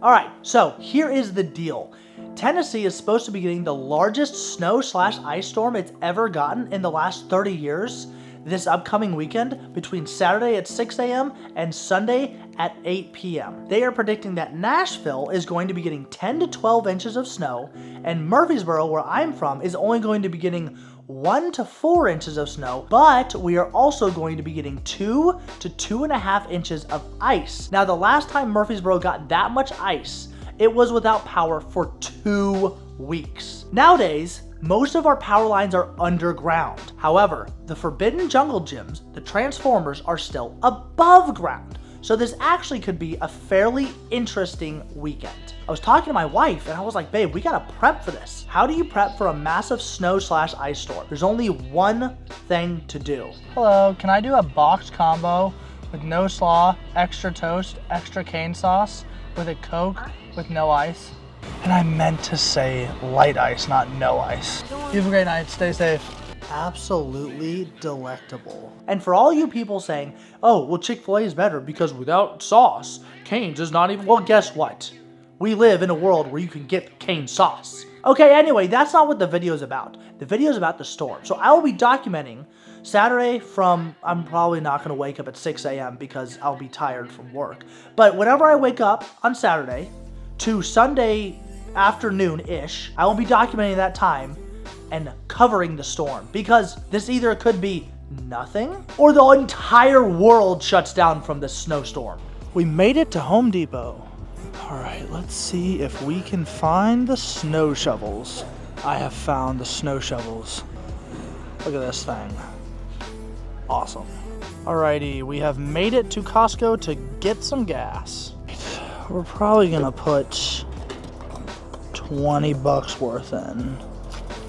All right, so here is the deal. Tennessee is supposed to be getting the largest snow/ice storm it's ever gotten in the last 30 years this upcoming weekend between Saturday at 6 a.m. and Sunday at 8 p.m. They are predicting that Nashville is going to be getting 10 to 12 inches of snow, and Murfreesboro, where I'm from, is only going to be getting 1 to 4 inches of snow, but we are also going to be getting 2 to 2.5 inches of ice. Now, the last time Murfreesboro got that much ice, it was without power for 2 weeks. Nowadays, most of our power lines are underground. However, the Forbidden Jungle gyms, the Transformers, are still above ground. So this actually could be a fairly interesting weekend. I was talking to my wife and I was like, babe, we gotta prep for this. How do you prep for a massive snow/ice storm? There's only one thing to do. Hello, can I do a boxed combo with no slaw, extra toast, extra cane sauce, with a Coke with no ice? And I meant to say light ice, not no ice. You have a great night, stay safe. Absolutely delectable. And for all you people saying, oh, well, Chick-fil-A is better because without sauce, Cane's is not even, well, guess what? We live in a world where you can get cane sauce. Okay, anyway, that's not what the video is about. The video is about the storm. So I will be documenting Saturday from, I'm probably not gonna wake up at 6 a.m. because I'll be tired from work. But whenever I wake up on Saturday to Sunday afternoon-ish, I will be documenting that time and covering the storm, because this either could be nothing or the entire world shuts down from this snowstorm. We made it to Home Depot. All right, let's see if we can find the snow shovels. I have found the snow shovels. Look at this thing. Awesome. Alrighty, we have made it to Costco to get some gas. We're probably gonna put 20 bucks worth in,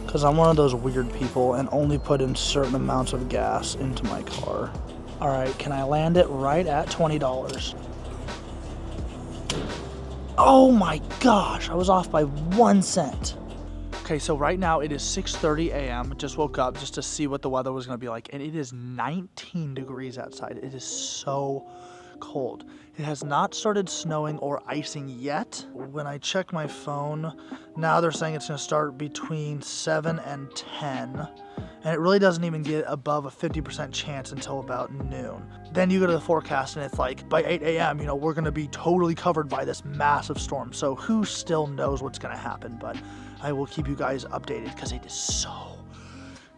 because I'm one of those weird people and only put in certain amounts of gas into my car. All right, can I land it right at $20? Oh my gosh, I was off by 1 cent. Okay, so right now it is 6:30 a.m. Just woke up just to see what the weather was gonna be like, and it is 19 degrees outside. It is so cold. It has not started snowing or icing yet. When I check my phone, now they're saying it's gonna start between 7 and 10. And it really doesn't even get above a 50% chance until about noon. Then you go to the forecast and it's like, by 8 a.m., you know, we're gonna be totally covered by this massive storm. So who still knows what's gonna happen, but I will keep you guys updated because it is so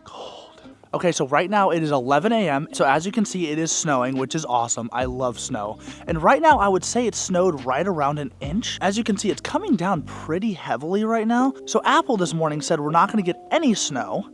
cold. Okay, so right now it is 11 a.m. So as you can see, it is snowing, which is awesome. I love snow. And right now I would say it snowed right around an inch. As you can see, it's coming down pretty heavily right now. So Apple this morning said we're not gonna get any snow,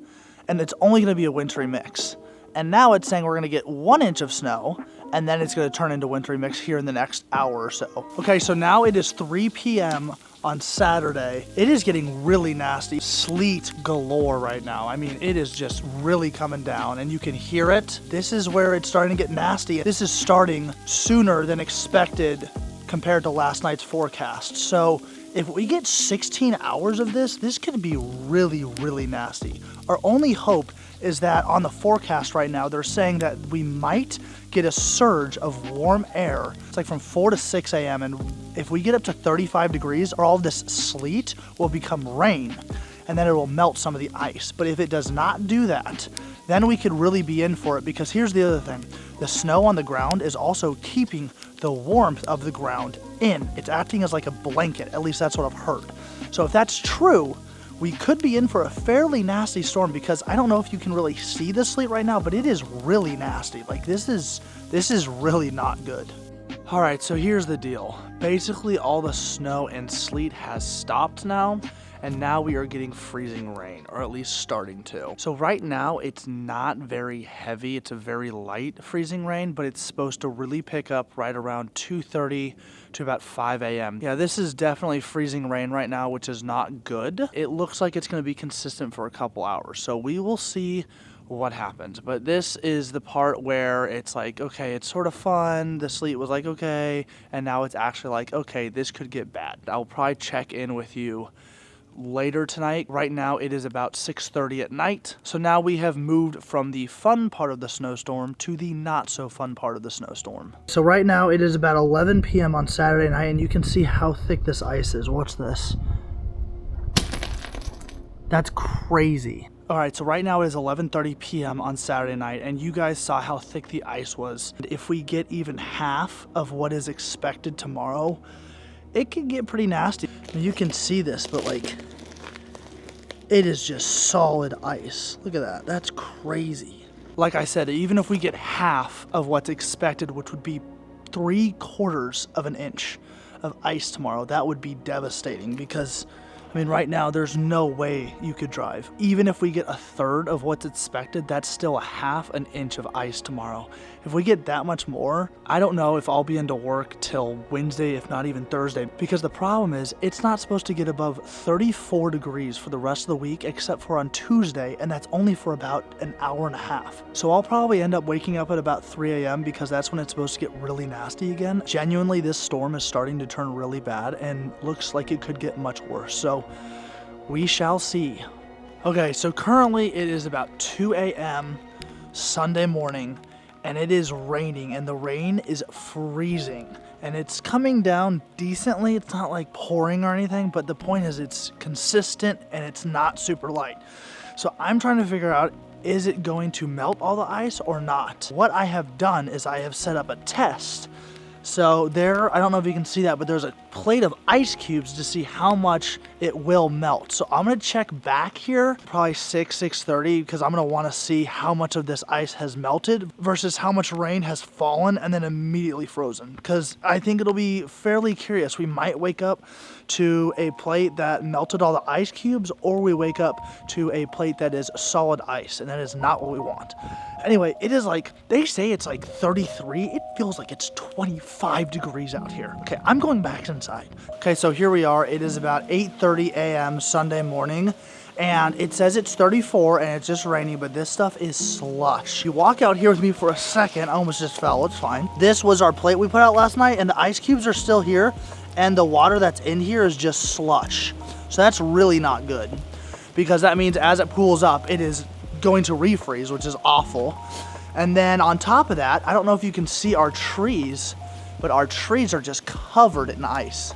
and it's only gonna be a wintry mix. And now it's saying we're gonna get 1 inch of snow, and then it's gonna turn into wintry mix here in the next hour or so. Okay, so now it is 3 p.m. on Saturday. It is getting really nasty. Sleet galore right now. I mean, it is just really coming down, and you can hear it. This is where it's starting to get nasty. This is starting sooner than expected compared to last night's forecast. So if we get 16 hours of this, this could be really, really nasty. Our only hope is that on the forecast right now, they're saying that we might get a surge of warm air. It's like from 4 to 6 a.m. And if we get up to 35 degrees, all of this sleet will become rain, and then it will melt some of the ice. But if it does not do that, then we could really be in for it, because here's the other thing. The snow on the ground is also keeping the warmth of the ground in. It's acting as like a blanket, at least that's what I've heard. So if that's true, we could be in for a fairly nasty storm, because I don't know if you can really see the sleet right now, but it is really nasty. Like this is really not good. All right, so here's the deal. Basically all the snow and sleet has stopped now, and now we are getting freezing rain, or at least starting to. So right now it's not very heavy. It's a very light freezing rain, but it's supposed to really pick up right around 2:30 to about 5 a.m. Yeah, this is definitely freezing rain right now, which is not good. It looks like it's gonna be consistent for a couple hours, so we will see what happens. But this is the part where it's like, okay, it's sort of fun. The sleet was like, okay, and now it's actually like, okay, this could get bad. I'll probably check in with you later tonight. Right now it is about 6:30 at night. So now we have moved from the fun part of the snowstorm to the not so fun part of the snowstorm. So right now it is about 11 p.m. on Saturday night, and you can see how thick this ice is. Watch this. That's crazy. All right, so right now it is 11:30 p.m. on Saturday night, and you guys saw how thick the ice was. If we get even half of what is expected tomorrow, it could get pretty nasty. I mean, you can see this, but like, it is just solid ice. Look at that. That's crazy. Like I said, even if we get half of what's expected, which would be 3/4 of an inch of ice tomorrow, that would be devastating because, I mean, right now, there's no way you could drive. Even if we get 1/3 of what's expected, that's still 1/2 an inch of ice tomorrow. If we get that much more, I don't know if I'll be into work till Wednesday, if not even Thursday, because the problem is it's not supposed to get above 34 degrees for the rest of the week, except for on Tuesday, and that's only for about an hour and a half. So I'll probably end up waking up at about 3 a.m. because that's when it's supposed to get really nasty again. Genuinely, this storm is starting to turn really bad and looks like it could get much worse. So we shall see. Okay, so currently it is about 2 a.m. Sunday morning, and it is raining, and the rain is freezing, and it's coming down decently. It's not like pouring or anything, but the point is it's consistent and it's not super light. So I'm trying to figure out, is it going to melt all the ice or not? What I have done is I have set up a test. So there, I don't know if you can see that, but there's a plate of ice cubes to see how much it will melt. So I'm gonna check back here, probably 6:30, because I'm gonna wanna see how much of this ice has melted versus how much rain has fallen and then immediately frozen. Because I think it'll be fairly curious. We might wake up to a plate that melted all the ice cubes, or we wake up to a plate that is solid ice, and that is not what we want. Anyway, it is like, they say it's like 33. It feels like it's 25 degrees out here. Okay, I'm going back inside. Okay, so here we are. It is about 8:30 a.m. Sunday morning, and it says it's 34 and it's just raining, but this stuff is slush. You walk out here with me for a second. I almost just fell. It's fine. This was our plate we put out last night, and the ice cubes are still here, and the water that's in here is just slush. So that's really not good, because that means as it pools up, it is going to refreeze, which is awful. And then on top of that, I don't know if you can see our trees, but our trees are just covered in ice,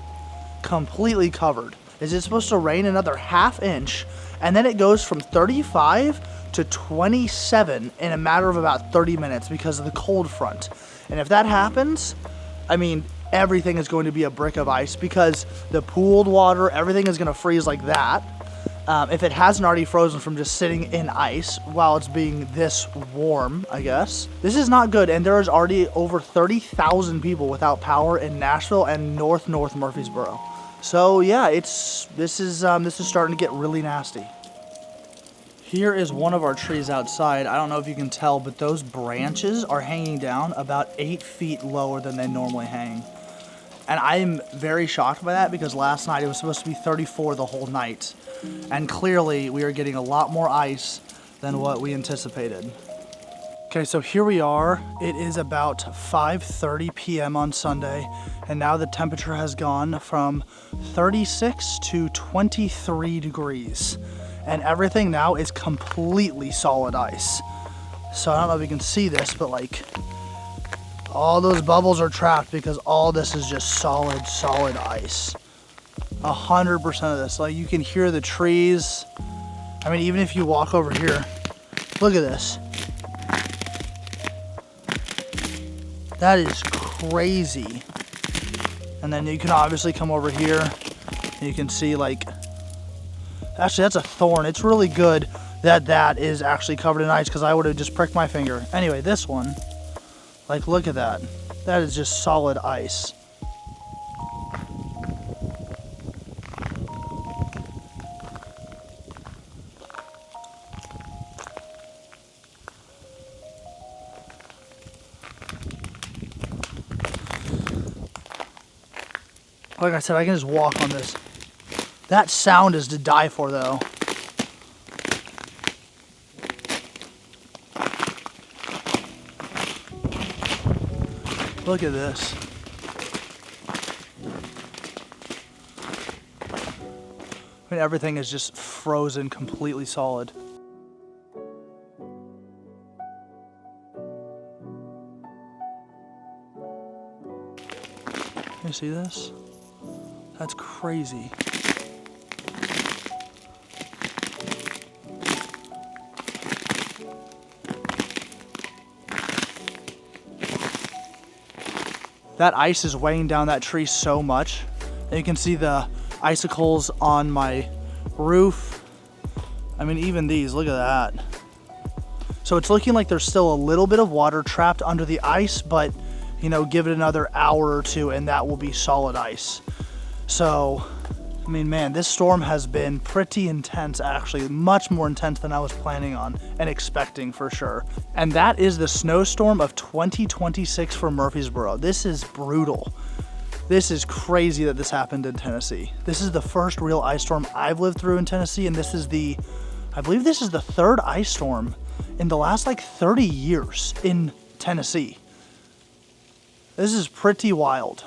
completely covered. Is it supposed to rain another 1/2 inch, and then it goes from 35 to 27 in a matter of about 30 minutes because of the cold front. And if that happens, I mean, everything is going to be a brick of ice, because the pooled water, everything is going to freeze like that. If it hasn't already frozen from just sitting in ice while it's being this warm, I guess. This is not good, and there is already over 30,000 people without power in Nashville and North Murfreesboro. So yeah, this is starting to get really nasty. Here is one of our trees outside. I don't know if you can tell, but those branches are hanging down about 8 feet lower than they normally hang. And I'm very shocked by that, because last night it was supposed to be 34 the whole night. And clearly we are getting a lot more ice than what we anticipated. Okay, so here we are. It is about 5:30 p.m. on Sunday, and now the temperature has gone from 36 to 23 degrees. And everything now is completely solid ice. So I don't know if you can see this, but like, all those bubbles are trapped because all this is just solid ice. 100% of this. Like, you can hear the trees. I mean, even if you walk over here, look at this. That is crazy. And then you can obviously come over here and you can see, like, actually that's a thorn. It's really good that that is actually covered in ice, because I would have just pricked my finger. Anyway, this one, like, look at that. That is just solid ice. Like I said, I can just walk on this. That sound is to die for, though. Look at this. I mean, everything is just frozen completely solid. You see this? That's crazy. That ice is weighing down that tree so much. And you can see the icicles on my roof. I mean, even these, look at that. So it's looking like there's still a little bit of water trapped under the ice, but you know, give it another hour or two and that will be solid ice. So, I mean, man, this storm has been pretty intense, actually, much more intense than I was planning on and expecting for sure. And that is the snowstorm of 2026 for Murfreesboro. This is brutal. This is crazy that this happened in Tennessee. This is the first real ice storm I've lived through in Tennessee, and this is I believe this is the third ice storm in the last like 30 years in Tennessee. This is pretty wild.